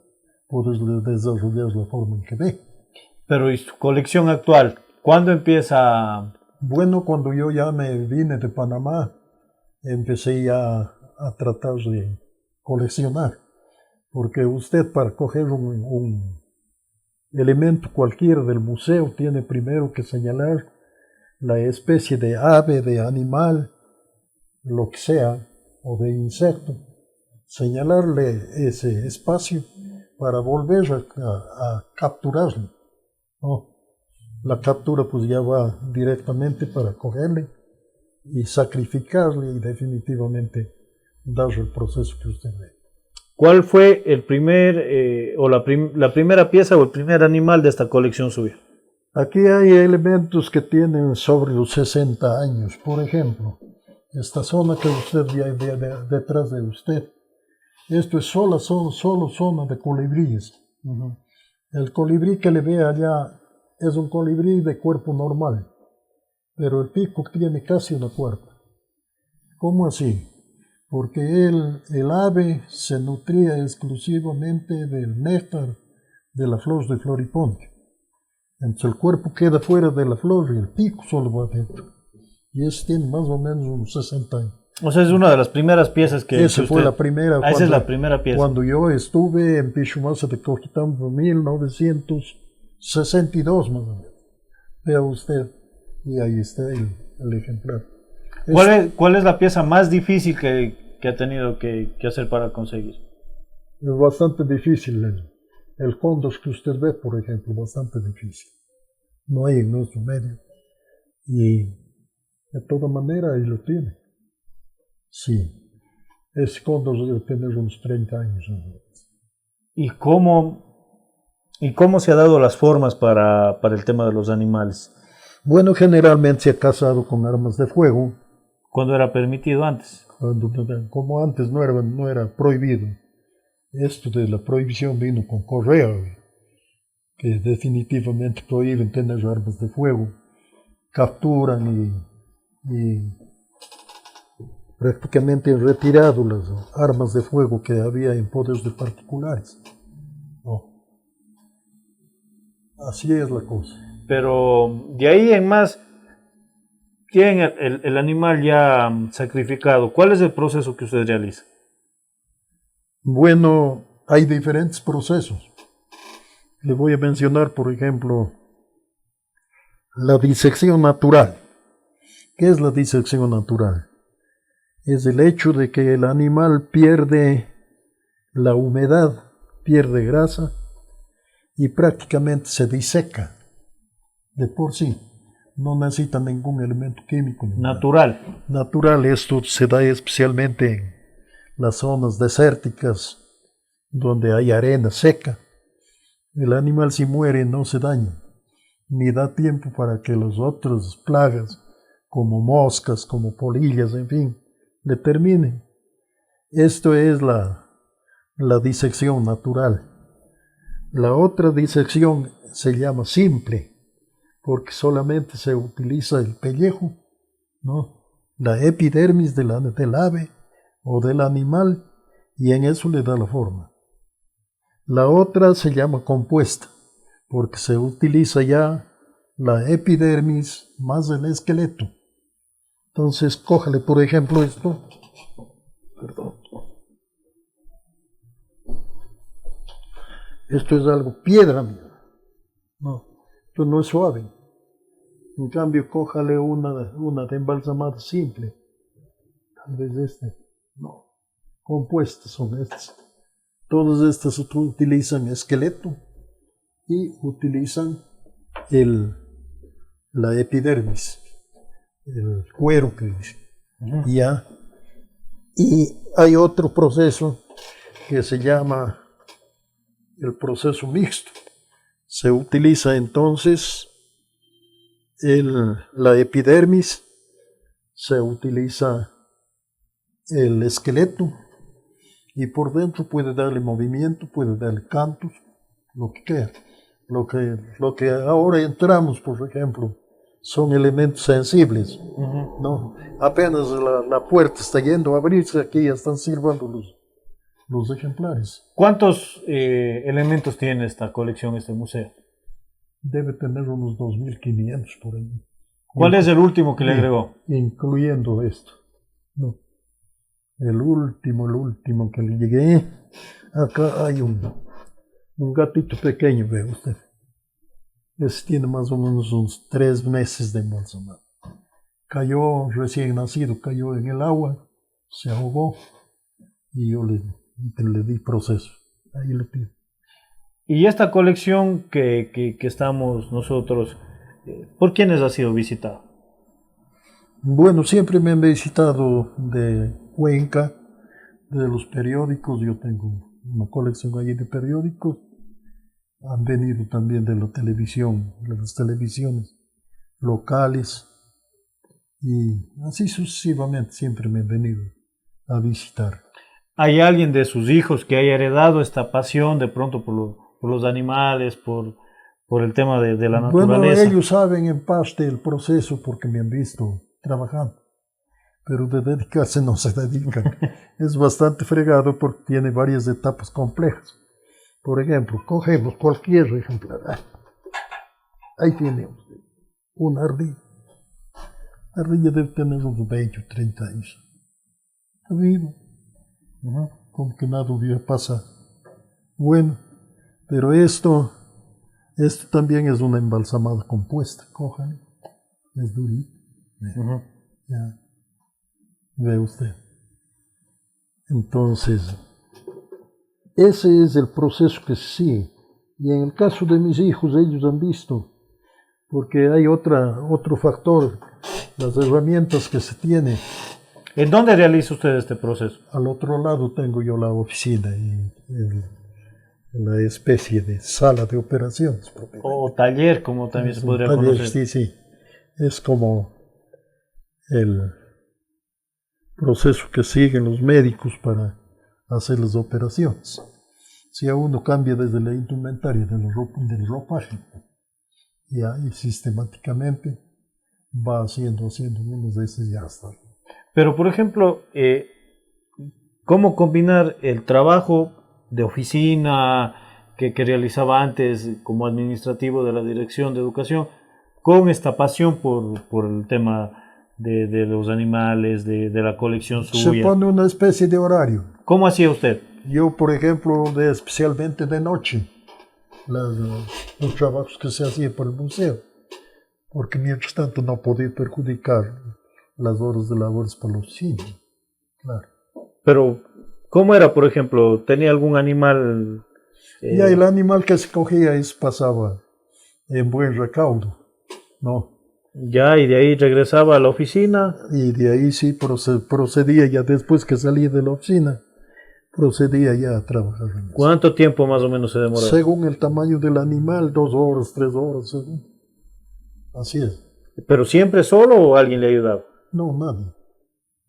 poder desarrollar la forma en que ve. Pero ¿y su colección actual? ¿Cuándo empieza? Bueno, cuando yo ya me vine de Panamá, empecé ya a tratar de coleccionar, porque usted para coger un elemento cualquiera del museo tiene primero que señalar la especie de ave, de animal, lo que sea, o de insecto, señalarle ese espacio para volver a capturarlo, ¿no? La captura pues ya va directamente para cogerle y sacrificarle y definitivamente darle el proceso que usted ve. ¿Cuál fue el primer, la primera pieza o el primer animal de esta colección suya? Aquí hay elementos que tienen sobre los 60 años. Por ejemplo, esta zona que usted ve detrás de usted, esto es solo zona de colibríes. El colibrí que le ve allá es un colibrí de cuerpo normal, pero el pico tiene casi una cuarta. ¿Cómo así? Porque el ave se nutría exclusivamente del néctar de la flor de floripondio. Entonces el cuerpo queda fuera de la flor y el pico solo va adentro. Y ese tiene más o menos unos 60 años. O sea, es una de las primeras piezas que Esa fue la primera. Esa es la primera pieza. Cuando yo estuve en Pichumaza de Coquitambo en 1962 más o menos. Vea usted, y ahí está el ejemplar. ¿Cuál es la pieza más difícil que ha tenido que hacer para conseguir? Es bastante difícil. El cóndor que usted ve, por ejemplo, bastante difícil. No hay en nuestro medio. Y de toda manera ahí lo tiene. Sí. Ese cóndor debe tener unos 30 años. ¿Y cómo se ha dado las formas para el tema de los animales? Bueno, generalmente se ha cazado con armas de fuego. ¿Cuándo era permitido antes? Como antes no era prohibido. Esto de la prohibición vino con Correa, que definitivamente prohíben tener armas de fuego. Capturan y prácticamente han retirado las armas de fuego que había en poder de particulares. No. Así es la cosa. Pero de ahí en más, tienen el animal ya sacrificado. ¿Cuál es el proceso que usted realiza? Bueno, hay diferentes procesos. Le voy a mencionar, por ejemplo, la disección natural. ¿Qué es la disección natural? Es el hecho de que el animal pierde la humedad, pierde grasa y prácticamente se diseca de por sí. No necesita ningún elemento químico. Natural. Natural, esto se da especialmente en las zonas desérticas donde hay arena seca. El animal si muere no se daña, ni da tiempo para que las otras plagas, como moscas, como polillas, en fin, le terminen. Esto es la disección natural. La otra disección se llama simple, porque solamente se utiliza el pellejo, ¿no? La epidermis del ave o del animal, y en eso le da la forma. La otra se llama compuesta, porque se utiliza ya la epidermis más el esqueleto. Entonces, cójale por ejemplo esto. Perdón. Esto es algo piedra, mira. No, esto no es suave. En cambio, cójale una de embalsamada simple. Tal vez este. No. Compuestas son estas. Todas estas utilizan esqueleto y utilizan la epidermis, el cuero que dice. Ya. Y hay otro proceso que se llama el proceso mixto. Se utiliza entonces la epidermis, se utiliza el esqueleto y por dentro puede darle movimiento, puede darle cantos, lo que quiera. Lo que ahora entramos, por ejemplo, son elementos sensibles, ¿no? Apenas la puerta está yendo a abrirse, aquí ya están silbando los ejemplares. ¿Cuántos elementos tiene esta colección, este museo? Debe tener unos 2.500 por ahí. ¿Cuál es el último que le agregó? Incluyendo esto. No. El último que le llegué. Acá hay un gatito pequeño, ve usted. Ese tiene más o menos unos 3 meses de embalsamado. Cayó recién nacido, cayó en el agua, se ahogó y yo le di proceso. Ahí lo tiene. Y esta colección que estamos nosotros, ¿por quiénes ha sido visitada? Bueno, siempre me han visitado de Cuenca, de los periódicos. Yo tengo una colección allí de periódicos. Han venido también de la televisión, de las televisiones locales. Y así sucesivamente siempre me han venido a visitar. ¿Hay alguien de sus hijos que haya heredado esta pasión de pronto por los animales, por el tema de la naturaleza? Bueno, ellos saben en parte el proceso porque me han visto trabajando, pero de dedicarse no se dedican. Es bastante fregado porque tiene varias etapas complejas. Por ejemplo, cogemos cualquier ejemplar. Ahí tiene usted una ardilla. La ardilla debe tener unos 20 o 30 años. Está vivo. Como que nada hubiera pasado. Bueno, pero esto también es una embalsamada compuesta. Cójale. Es durito. Ya. Ve usted. Entonces, ese es el proceso que se sigue. Y en el caso de mis hijos, ellos han visto, porque hay otro factor, las herramientas que se tienen. ¿En dónde realiza usted este proceso? Al otro lado tengo yo la oficina y la especie de sala de operaciones. O taller, como también se podría conocer. Sí, sí. Es como el proceso que siguen los médicos para hacer las operaciones. Si a uno cambia desde la indumentaria del ropaje, ya y sistemáticamente va haciendo unos de esos ya hasta. Pero, por ejemplo, ¿cómo combinar el trabajo de oficina que realizaba antes como administrativo de la Dirección de Educación con esta pasión por el tema de los animales, de la colección Se suya. pone una especie de horario. ¿Cómo hacía usted? Yo, por ejemplo, especialmente de noche, los trabajos que se hacían por el museo, porque mientras tanto no podía perjudicar las horas de labores para los cines. Claro. Pero, ¿cómo era, por ejemplo? ¿Tenía algún animal? Y el animal que se cogía pasaba en buen recaudo, ¿no? Ya, y de ahí regresaba a la oficina. Y de ahí sí procedía ya después que salía de la oficina, procedía ya a trabajar. ¿Cuánto tiempo más o menos se demoraba? Según el tamaño del animal, 2 horas, 3 horas, según. Así es. ¿Pero siempre solo o alguien le ayudaba? No, nadie.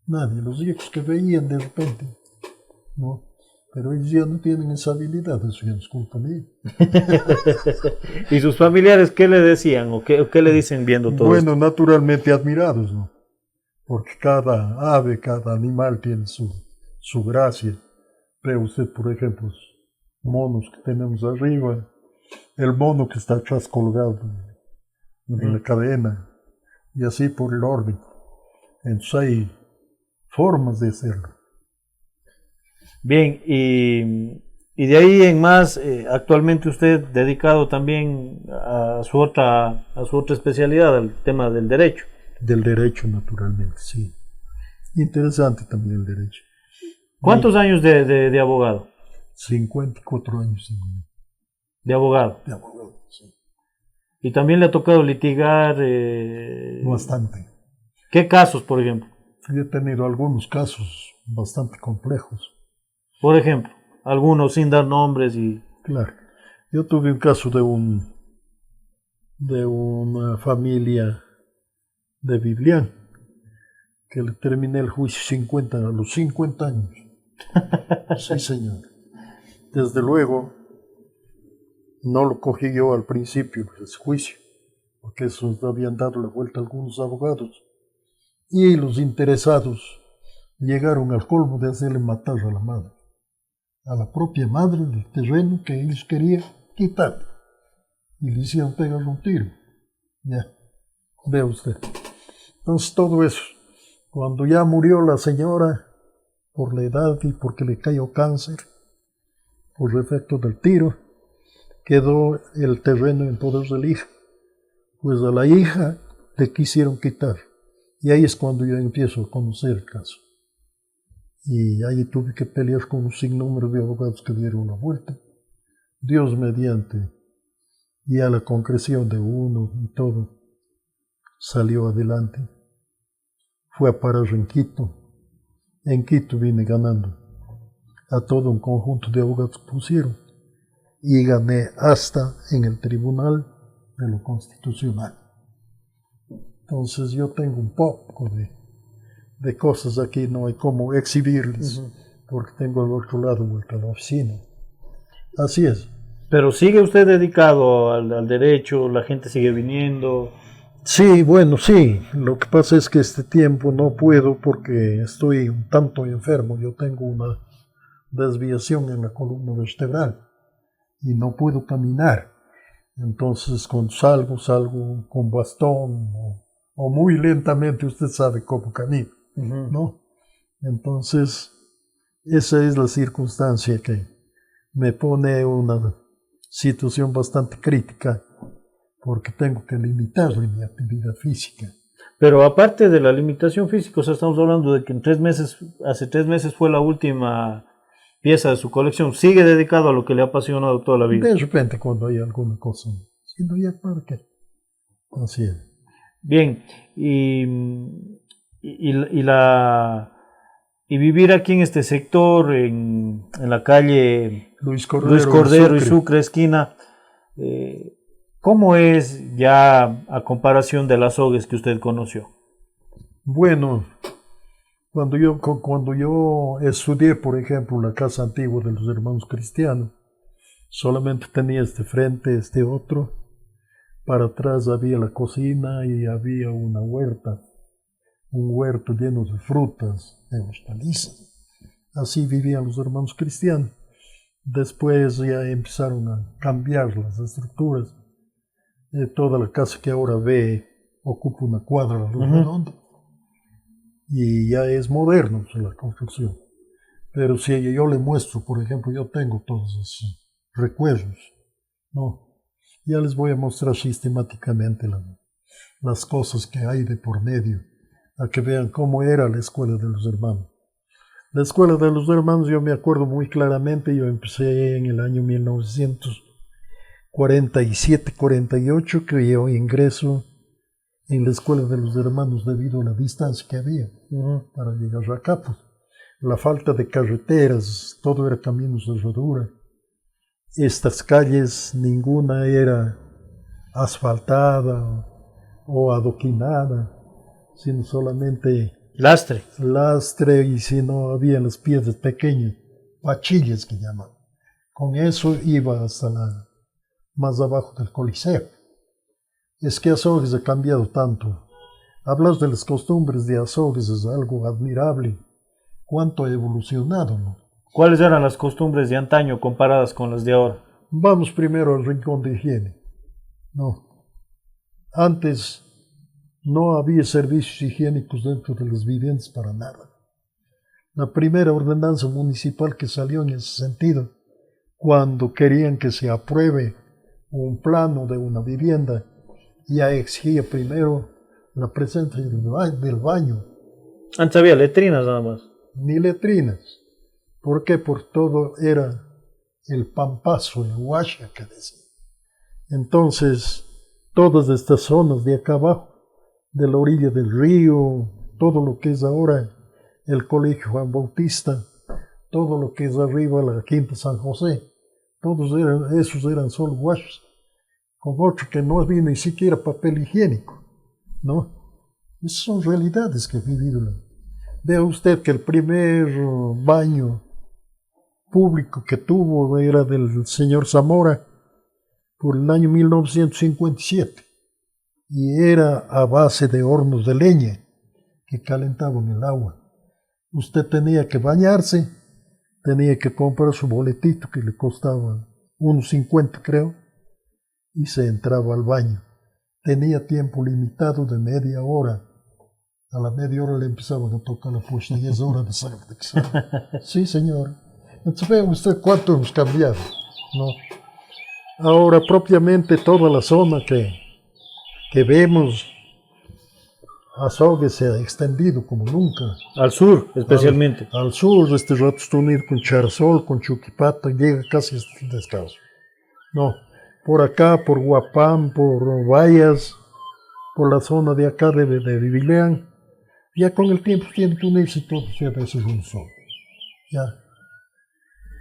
Nadie. Los hijos que veían de repente, ¿no? Pero ellos ya no tienen esa habilidad, eso ya es culpa mía. ¿Y sus familiares qué le decían o qué le dicen viendo todo Bueno, esto? naturalmente admirados, ¿no? Porque cada ave, cada animal tiene su gracia. Ve usted, por ejemplo, los monos que tenemos arriba, el mono que está atrás colgado en la cadena, y así por el orden. Entonces hay formas de hacerlo. Bien, y de ahí en más, actualmente usted dedicado también a su otra especialidad, al tema del derecho. Del derecho, naturalmente, sí. Interesante también el derecho. ¿Cuántos años de abogado? 54 años De abogado. de abogado, sí. Y también le ha tocado litigar. Bastante. ¿Qué casos, por ejemplo? Yo he tenido algunos casos bastante complejos. Por ejemplo, algunos sin dar nombres y. Claro. Yo tuve un caso de una familia de Biblián, que le terminé el juicio a los 50 años. Sí, señor. Desde luego, no lo cogí yo al principio, ese juicio, porque eso habían dado la vuelta a algunos abogados. Y los interesados llegaron al colmo de hacerle matar a la madre, a la propia madre del terreno que ellos querían quitar. Y le hicieron pegarle un tiro. Ya, vea usted. Entonces todo eso, cuando ya murió la señora por la edad y porque le cayó cáncer, por efecto del tiro, quedó el terreno en poder de la hija. Pues a la hija le quisieron quitar. Y ahí es cuando yo empiezo a conocer el caso. Y ahí tuve que pelear con un sinnúmero de abogados que dieron la vuelta. Dios mediante, y a la concreción de uno y todo, salió adelante. Fue a parar en Quito. En Quito vine ganando. A todo un conjunto de abogados pusieron. Y gané hasta en el Tribunal de lo Constitucional. Entonces yo tengo un poco de cosas aquí, no hay cómo exhibirles, porque tengo al otro lado vuelta a la oficina. Así es. Pero sigue usted dedicado al derecho, la gente sigue viniendo. Sí, bueno, sí. Lo que pasa es que este tiempo no puedo porque estoy un tanto enfermo. Yo tengo una desviación en la columna vertebral y no puedo caminar. Entonces, cuando salgo con bastón o muy lentamente, usted sabe cómo camino, ¿no? Entonces, esa es la circunstancia que me pone en una situación bastante crítica porque tengo que limitar mi actividad física. Pero aparte de la limitación física, o sea, estamos hablando de que hace 3 meses fue la última pieza de su colección. Sigue dedicado a lo que le ha apasionado toda la vida. De repente cuando hay alguna cosa, si no, ya para qué. Así es. Bien, y vivir aquí en este sector, en la calle Luis Cordero Sucre. y Sucre, esquina, ¿cómo es ya a comparación de las Ogues que usted conoció? Bueno, cuando yo estudié, por ejemplo, en la casa antigua de los hermanos cristianos, solamente tenía este frente, este otro. Para atrás había la cocina y había una huerta, un huerto lleno de frutas, de hortalizas. Así vivían los hermanos cristianos. Después ya empezaron a cambiar las estructuras Toda la casa que ahora ve ocupa una cuadra a lo redondo. Y ya es moderno la construcción. Pero si yo le muestro, por ejemplo, yo tengo todos esos recuerdos, ¿no? Ya les voy a mostrar sistemáticamente las cosas que hay de por medio, a que vean cómo era la escuela de los hermanos. La escuela de los hermanos, yo me acuerdo muy claramente, yo empecé en el año 1947-48, que yo ingreso en la escuela de los hermanos debido a la distancia que había para llegar acá, pues. La falta de carreteras, todo era caminos de rodura. Estas calles, ninguna era asfaltada o adoquinada, sino solamente Lastre. lastre, y si no había las piedras pequeñas, pachillas que llaman. Con eso iba hasta más abajo del Coliseo. Es que Azogues ha cambiado tanto. Hablas de las costumbres de Azogues, es algo admirable. Cuánto ha evolucionado, ¿no? ¿Cuáles eran las costumbres de antaño comparadas con las de ahora? Vamos primero al rincón de higiene. No. Antes no había servicios higiénicos dentro de las viviendas para nada. La primera ordenanza municipal que salió en ese sentido, cuando querían que se apruebe un plano de una vivienda, ya exigía primero la presencia del baño. Antes había letrinas nada más. Ni letrinas. ¿Por qué? Por todo era el pampazo, el huasca que decía. Entonces, todas estas zonas de acá abajo, de la orilla del río, todo lo que es ahora el Colegio Juan Bautista, todo lo que es arriba la Quinta San José, esos eran solo huascas, con otro que no había ni siquiera papel higiénico, ¿no? Esas son realidades que he vivido. Vea usted que el primer baño público que tuvo era del señor Zamora por el año 1957 y era a base de hornos de leña que calentaban el agua. Usted tenía que bañarse, tenía que comprar su boletito que le costaba $1.50 creo y se entraba al baño. Tenía tiempo limitado de media hora. A la media hora le empezaban a tocar la puerta y es hora de salir de examen. Sí, señor. Entonces vea usted cuánto hemos cambiado, ¿no? Ahora propiamente toda la zona que vemos, Azogues se ha extendido como nunca. Al sur, especialmente. Al sur, este rato está unido con Charzol, con Chuquipata, llega casi hasta el Descalzo. No, por acá, por Guapán, por Vallas, por la zona de acá de Vivileán, ya con el tiempo tiene que unirse y todo se hace un solo. Ya.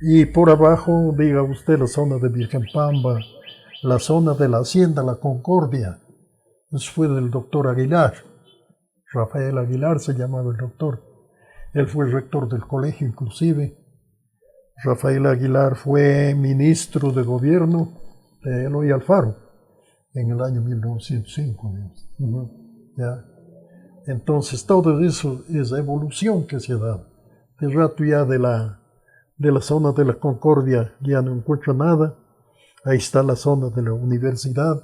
Y por abajo, diga usted, la zona de Virgenpamba, la zona de la Hacienda, la Concordia. Eso fue del doctor Aguilar. Rafael Aguilar se llamaba el doctor. Él fue rector del colegio inclusive. Rafael Aguilar fue ministro de gobierno de Eloy Alfaro en el año 1905. ¿Ya? Entonces todo eso es evolución que se ha dado. De rato ya de la zona de la Concordia ya no encuentro nada. Ahí está la zona de la universidad,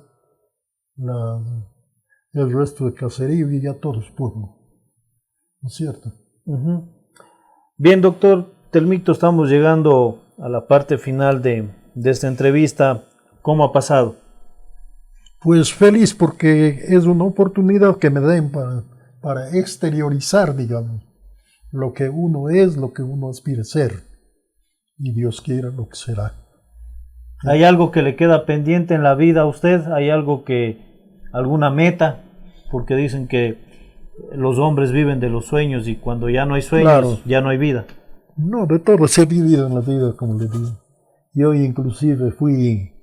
el resto de caserío y ya todo es pueblo. ¿No es cierto? Bien, doctor Telmicto, estamos llegando a la parte final de esta entrevista. ¿Cómo ha pasado? Pues feliz porque es una oportunidad que me den para exteriorizar, digamos, lo que uno es, lo que uno aspira a ser. Y Dios quiera lo que será. ¿Hay algo que le queda pendiente en la vida a usted? ¿Hay alguna meta? Porque dicen que los hombres viven de los sueños y cuando ya no hay sueños, claro, ya no hay vida. No, de todo se ha vivido en la vida, como le digo. Yo inclusive fui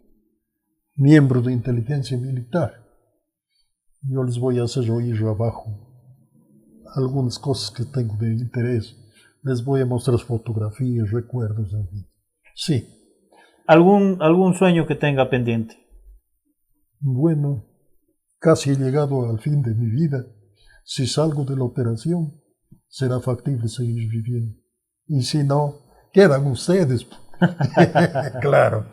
miembro de inteligencia militar. Yo les voy a hacer oír abajo algunas cosas que tengo de interés. Les voy a mostrar fotografías, recuerdos. Sí. ¿Algún sueño que tenga pendiente? Bueno, casi he llegado al fin de mi vida. Si salgo de la operación, será factible seguir viviendo. Y si no, quedan ustedes. Claro.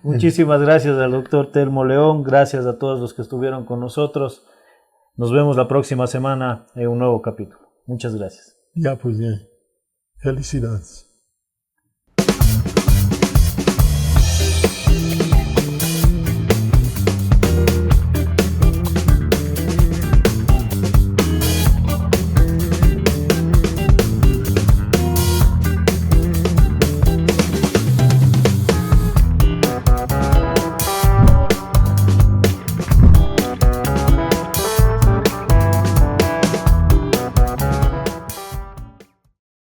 Muchísimas gracias al doctor Telmo León, gracias a todos los que estuvieron con nosotros. Nos vemos la próxima semana en un nuevo capítulo. Muchas gracias. Ya, pues ya. Felicidades.